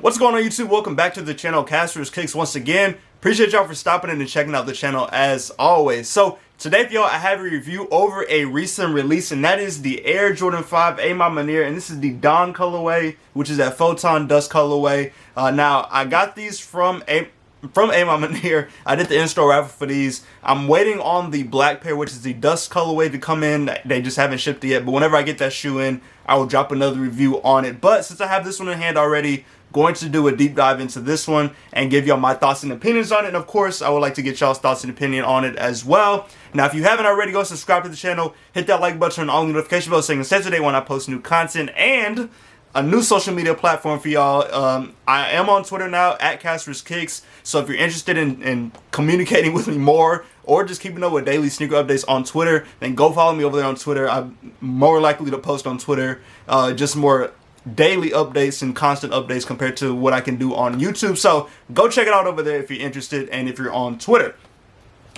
What's going on YouTube? Welcome back to the channel, Caster's Kicks once again. Appreciate y'all for stopping in and checking out the channel as always. So today for y'all, I have a review over a recent release, and that is the Air Jordan 5 Maniere, and this is the Dawn colorway, which is that Photon Dust colorway. Now I got these from Maniere. I did the in-store raffle for these. I'm waiting on the black pair, which is the Dust colorway, to come in. They just haven't shipped it yet, but whenever I get that shoe in, I will drop another review on it. But since I have this one in hand already, going to do a deep dive into this one and give y'all my thoughts and opinions on it. And of course, I would like to get y'all's thoughts and opinion on it as well. Now, if you haven't already, go subscribe to the channel, hit that like button and all the notification bell so you can stay today when I post new content, and a new social media platform for y'all. I am on Twitter now, at Caster's Kicks. So if you're interested in communicating with me more, or just keeping up with daily sneaker updates on Twitter, then go follow me over there on Twitter. I'm more likely to post on Twitter, just more daily updates and constant updates compared to what I can do on YouTube. So go check it out over there if you're interested and if you're on Twitter.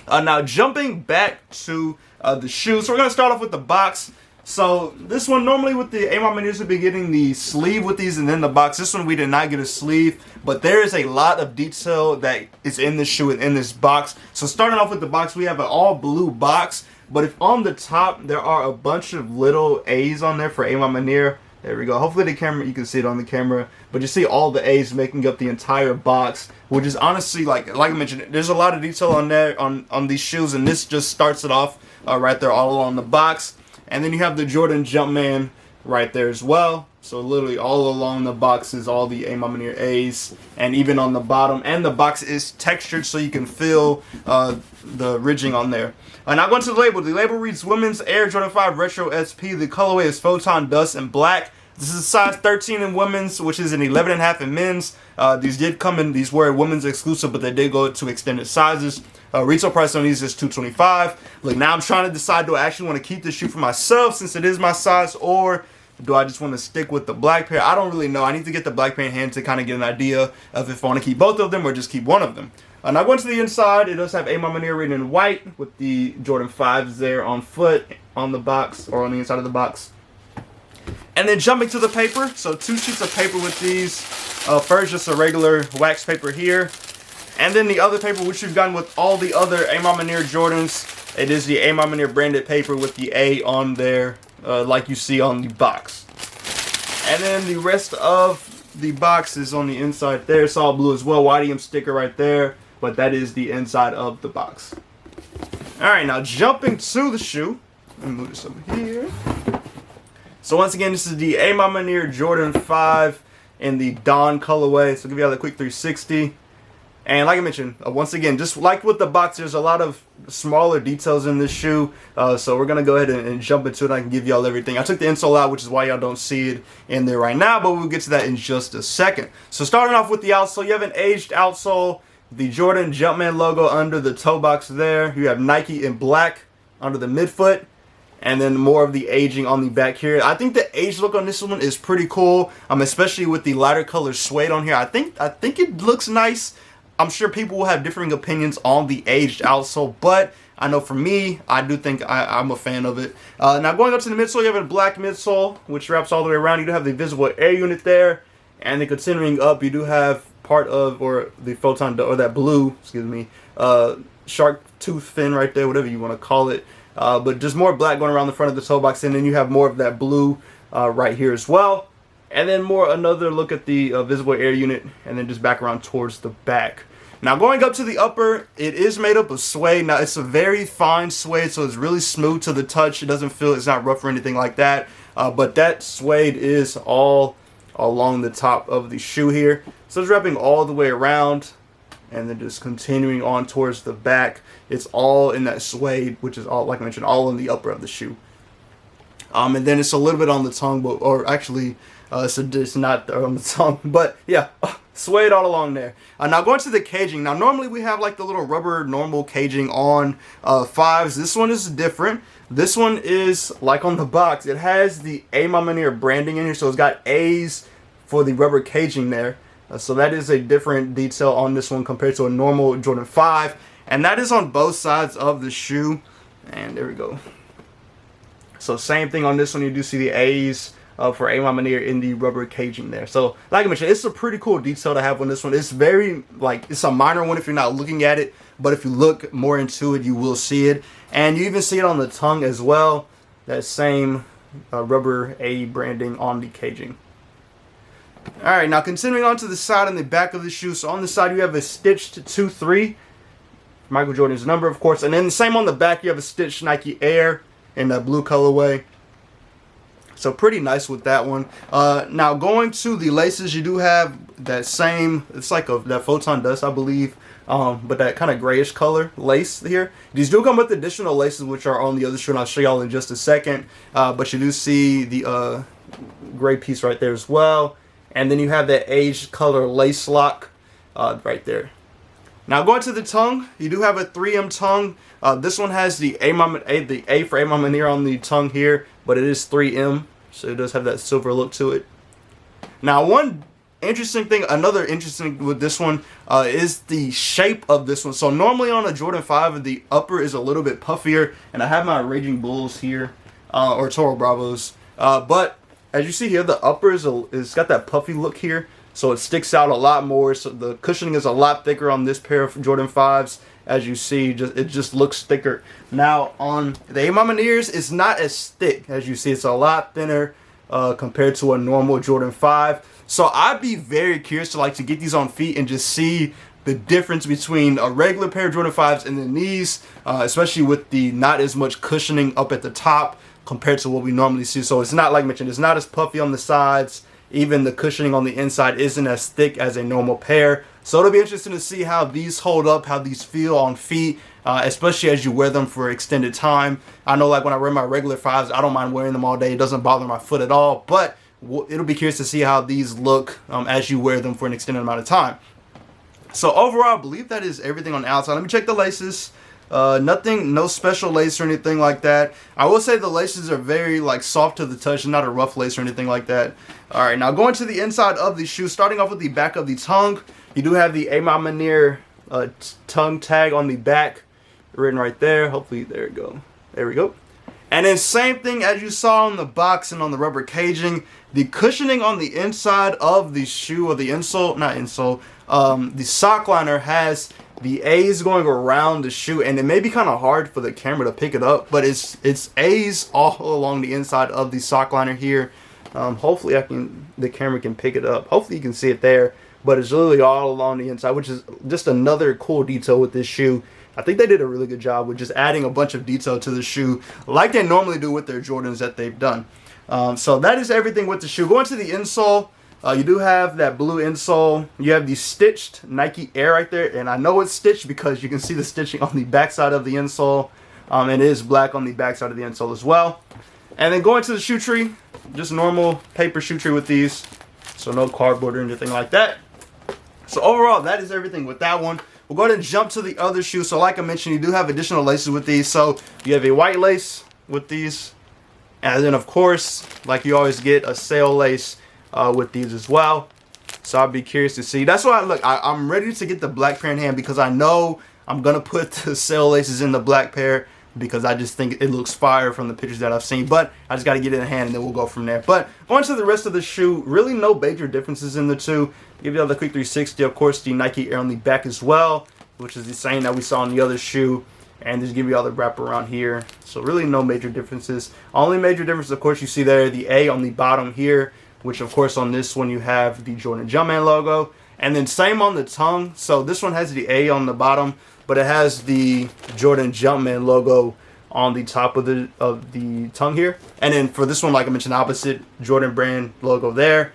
Now jumping back to the shoes, so we're gonna start off with the box. So this one, normally with the Manieres, would be getting the sleeve with these and then the box. This one we did not get a sleeve, but there is a lot of detail that is in this shoe and in this box. So starting off with the box, we have an all blue box, but if on the top there are a bunch of little A's on there for Maniere. There we go. Hopefully the camera, you can see it on the camera, but you see all the A's making up the entire box, which is honestly, like I mentioned, there's a lot of detail on there on these shoes, and this just starts it off right there all along the box. And then you have the Jordan Jumpman right there as well. So literally all along the box is all the Maniere A's, and even on the bottom. And the box is textured so you can feel the ridging on there. Now going to the label. The label reads Women's Air Jordan 5 Retro SP. The colorway is Photon Dust and Black. This is a size 13 in women's, which is an 11.5 in men's. These did come in, these were women's exclusive, but they did go to extended sizes. Retail price on these is $225. Look, now I'm trying to decide, do I actually want to keep this shoe for myself since it is my size, or do I just want to stick with the black pair? I don't really know. I need to get the black pair in hand to kind of get an idea of if I want to keep both of them or just keep one of them. Now going to the inside, it does have Maniere written in white with the Jordan 5s there on foot on the box, or on the inside of the box. And then jumping to the paper, so 2 sheets of paper with these. First, just a regular wax paper here. And then the other paper, which you've gotten with all the other Maniere Jordans. It is the Maniere branded paper with the A on there, like you see on the box. And then the rest of the box is on the inside there. It's all blue as well. YDM sticker right there. But that is the inside of the box. Alright, now jumping to the shoe. Let me move this over here. So once again, this is the Maniere Jordan 5 in the Dawn colorway. So give you all a quick 360. And like I mentioned, once again, just like with the box, there's a lot of smaller details in this shoe. So we're going to go ahead and jump into it. I can give y'all everything. I took the insole out, which is why y'all don't see it in there right now, but we'll get to that in just a second. So starting off with the outsole, you have an aged outsole, the Jordan Jumpman logo under the toe box there. You have Nike in black under the midfoot. And then more of the aging on the back here. I think the age look on this one is pretty cool. Especially with the lighter color suede on here. I think it looks nice. I'm sure people will have differing opinions on the aged outsole, but I know for me, I do think I'm a fan of it. Now going up to the midsole, you have a black midsole, which wraps all the way around. You do have the visible air unit there, and then continuing up, you do have part of, or the Photon, or that blue, excuse me, shark tooth fin right there, whatever you want to call it. But just more black going around the front of the toe box, and then you have more of that blue right here as well. And then another look at the visible air unit, and then just back around towards the back. Now going up to the upper, it is made up of suede. Now it's a very fine suede, so it's really smooth to the touch. It doesn't feel, it's not rough or anything like that. But that suede is all along the top of the shoe here. So it's wrapping all the way around, and then just continuing on towards the back. It's all in that suede, which is all, like I mentioned, all in the upper of the shoe. And then it's a little bit on the tongue, but, or actually, it's not on the tongue, but yeah, suede all along there. Now going to the caging. Now normally we have like the little rubber normal caging on 5s. This one is different. This one is like on the box. It has the Maniere branding in here, so it's got A's for the rubber caging there. So that is a different detail on this one compared to a normal Jordan 5. And that is on both sides of the shoe. And there we go. So same thing on this one. You do see the A's for A Maniere in the rubber caging there. So like I mentioned, it's a pretty cool detail to have on this one. It's very, like, it's a minor one if you're not looking at it, but if you look more into it, you will see it. And you even see it on the tongue as well, that same rubber A branding on the caging. Alright, now continuing on to the side and the back of the shoe. So on the side you have a stitched 2-3, Michael Jordan's number, of course, and then the same on the back you have a stitched Nike Air in that blue colorway. So pretty nice with that one. Now going to the laces, you do have that same, it's like that photon dust, I believe, but that kind of grayish color lace here. These do come with additional laces which are on the other shoe, and I'll show y'all in just a second. But you do see the gray piece right there as well. And then you have that aged color lace lock right there. Now going to the tongue, you do have a 3M tongue. This one has the A for A Maniere on the tongue here, but it is 3M, so it does have that silver look to it. Now one interesting thing, another interesting with this one is the shape of this one. So normally on a Jordan 5, the upper is a little bit puffier, and I have my Raging Bulls here, or Toro Bravos, but as you see here, the upper is got that puffy look here, so it sticks out a lot more. So the cushioning is a lot thicker on this pair of Jordan 5s. As you see, it just looks thicker. Now on the A Manieres, it's not as thick. As you see, it's a lot thinner compared to a normal Jordan 5. So I'd be very curious to get these on feet and just see the difference between a regular pair of Jordan 5s and then these, especially with the not as much cushioning up at the top compared to what we normally see. So it's not, like mentioned, it's not as puffy on the sides. Even the cushioning on the inside isn't as thick as a normal pair. So it'll be interesting to see how these hold up, how these feel on feet, especially as you wear them for extended time. I know, like, when I wear my regular 5s, I don't mind wearing them all day. It doesn't bother my foot at all. But it'll be curious to see how these look as you wear them for an extended amount of time. So overall, I believe that is everything on the outside. Let me check the laces. Nothing, no special lace or anything like that. I will say the laces are very soft to the touch, not a rough lace or anything like that. Alright, now going to the inside of the shoe, starting off with the back of the tongue, you do have the A Maniere tongue tag on the back written right there. Hopefully, there we go. And then same thing as you saw on the box and on the rubber caging, the cushioning on the inside of the shoe, or the insole, not insole, the sock liner has the A's going around the shoe, and it may be kind of hard for the camera to pick it up, but it's A's all along the inside of the sock liner here. Hopefully the camera can pick it up. Hopefully you can see it there, but it's literally all along the inside, which is just another cool detail with this shoe. I think they did a really good job with just adding a bunch of detail to the shoe like they normally do with their Jordans that they've done. So that is everything with the shoe. Going to the insole, you do have that blue insole. You have the stitched Nike Air right there, and I know it's stitched because you can see the stitching on the backside of the insole. It is black on the backside of the insole as well. And then going to the shoe tree, just normal paper shoe tree with these, so no cardboard or anything like that. So overall, that is everything with that one. We'll go ahead and jump to the other shoe. So like I mentioned, you do have additional laces with these. So you have a white lace with these, and then of course, like you always get, a sail lace with these as well. So I'll be curious to see. That's why I'm ready to get the black pair in hand, because I know I'm gonna put the sail laces in the black pair, because I just think it looks fire from the pictures that I've seen. But I just got to get it in hand, and then we'll go from there. But going to the rest of the shoe, really no major differences in the two. Give you the quick 360, of course, the Nike Air on the back as well, which is the same that we saw on the other shoe. And just give you all the wrap around here. So really no major differences. Only major difference, of course, you see there, the A on the bottom here, which of course on this one you have the Jordan Jumpman logo. And then same on the tongue. So this one has the A on the bottom, but it has the Jordan Jumpman logo on the top of the tongue here. And then for this one, like I mentioned, opposite, Jordan brand logo there,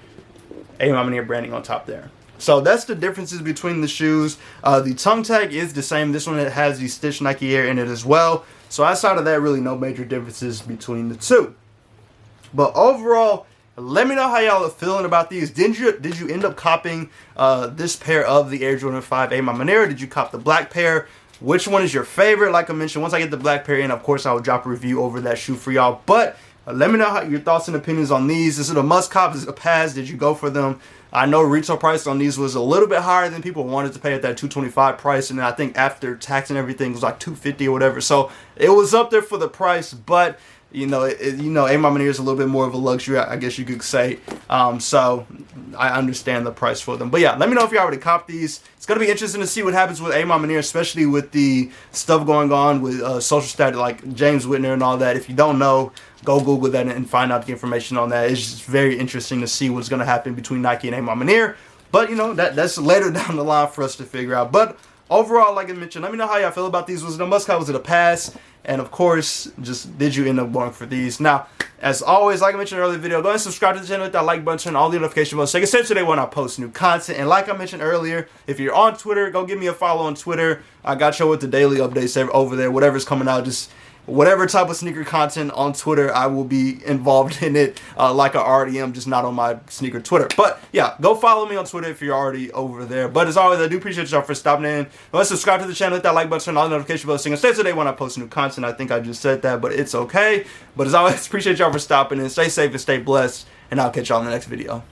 A Maniere branding on top there. So that's the differences between the shoes. The tongue tag is the same. This one has the stitched Nike Air in it as well. So outside of that, really no major differences between the two. But overall, let me know how y'all are feeling about these. Did you end up copying this pair of the Air Jordan 5 A Maniere? Did you cop the black pair? Which one is your favorite? Like I mentioned, once I get the black pair in, of course, I will drop a review over that shoe for y'all. But let me know your thoughts and opinions on these. Is it a must cop? Is it a pass? Did you go for them? I know retail price on these was a little bit higher than people wanted to pay at that $225 price, and I think after tax and everything it was like $250 or whatever. So it was up there for the price, but you know, Aim Maniere is a little bit more of a luxury, I guess you could say. So I understand the price for them. But yeah, let me know if you already copped these. It's gonna be interesting to see what happens with Aim Maniere, especially with the stuff going on with social status like James Whitner and all that. If you don't know, go Google that and find out the information on that. It's just very interesting to see what's gonna happen between Nike and Aim Maniere. But you know, that's later down the line for us to figure out. But overall, like I mentioned, let me know how y'all feel about these. Was it a must-have? Was it a pass? And of course, just did you end up going for these? Now, as always, like I mentioned earlier in the video, go ahead and subscribe to the channel, hit that like button, turn all the notification bells so you can stay today when I post new content. And like I mentioned earlier, if you're on Twitter, go give me a follow on Twitter. I got you with the daily updates over there. Whatever's coming out, just whatever type of sneaker content on Twitter, I will be involved in it like I already am, just not on my sneaker Twitter. But yeah, go follow me on Twitter if you're already over there. But as always, I do appreciate y'all for stopping in. Let's subscribe to the channel, hit that like button, turn on the notification bell so you can stay today when I post new content. I think I just said that, but it's okay. But as always, appreciate y'all for stopping in. Stay safe and stay blessed, and I'll catch y'all in the next video.